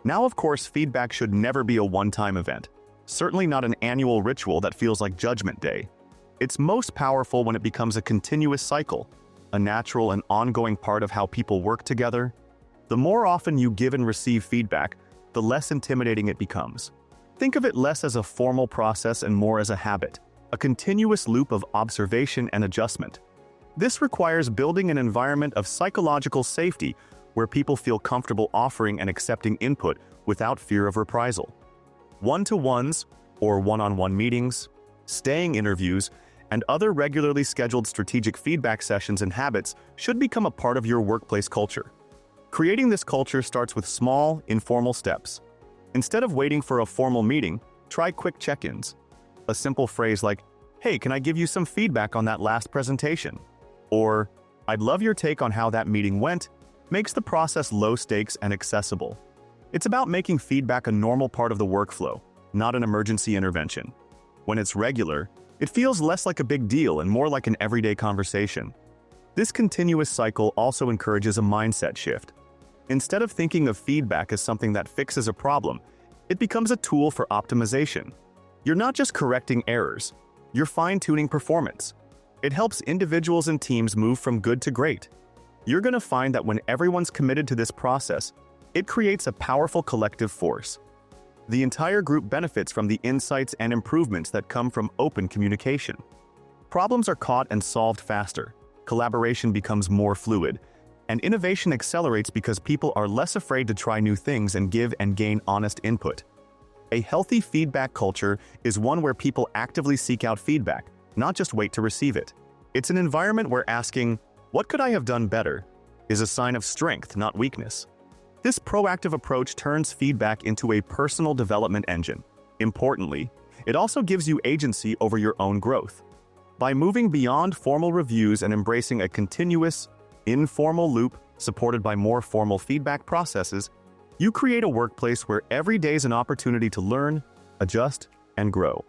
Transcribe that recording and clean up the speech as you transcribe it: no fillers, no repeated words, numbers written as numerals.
Now, of course, feedback should never be a one-time event. Certainly not an annual ritual that feels like Judgment Day. It's most powerful when it becomes a continuous cycle, a natural and ongoing part of how people work together. The more often you give and receive feedback, the less intimidating it becomes. Think of it less as a formal process and more as a habit, a continuous loop of observation and adjustment. This requires building an environment of psychological safety where people feel comfortable offering and accepting input without fear of reprisal. One-to-ones, or one-on-one meetings, staying interviews, and other regularly scheduled strategic feedback sessions and habits should become a part of your workplace culture. Creating this culture starts with small, informal steps. Instead of waiting for a formal meeting, try quick check-ins. A simple phrase like, "Hey, can I give you some feedback on that last presentation?" Or, "I'd love your take on how that meeting went," makes the process low stakes and accessible. It's about making feedback a normal part of the workflow, not an emergency intervention. When it's regular, it feels less like a big deal and more like an everyday conversation. This continuous cycle also encourages a mindset shift. Instead of thinking of feedback as something that fixes a problem, it becomes a tool for optimization. You're not just correcting errors, you're fine-tuning performance. It helps individuals and teams move from good to great. You're going to find that when everyone's committed to this process, it creates a powerful collective force. The entire group benefits from the insights and improvements that come from open communication. Problems are caught and solved faster, collaboration becomes more fluid, and innovation accelerates because people are less afraid to try new things and give and gain honest input. A healthy feedback culture is one where people actively seek out feedback, not just wait to receive it. It's an environment where asking, "What could I have done better?" is a sign of strength, not weakness. This proactive approach turns feedback into a personal development engine. Importantly, it also gives you agency over your own growth. By moving beyond formal reviews and embracing a continuous, informal loop supported by more formal feedback processes, you create a workplace where every day is an opportunity to learn, adjust, and grow.